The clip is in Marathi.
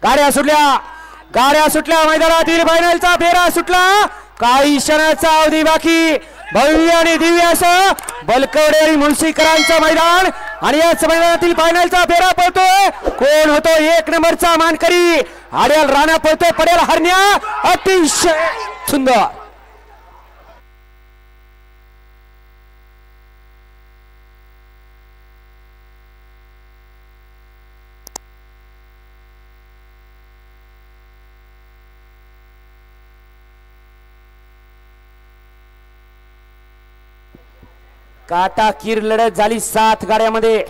गाड्या सुटल्या मैदानातील फायनलचा फेरा सुटला काही क्षणाचा अवधी बाकी भव्य आणि दिव्य असं बलकवडे आणि मुळशीकरांचं मैदान आणि याच मैदानातील फायनलचा फेरा पळतोय कोण होतो 1 नंबरचा मानकरी आड्याल राणा पळतोय पडेल हरण्या अतिशय सुंदर काटा कीर लढत झाली 7 गाड्यामध्ये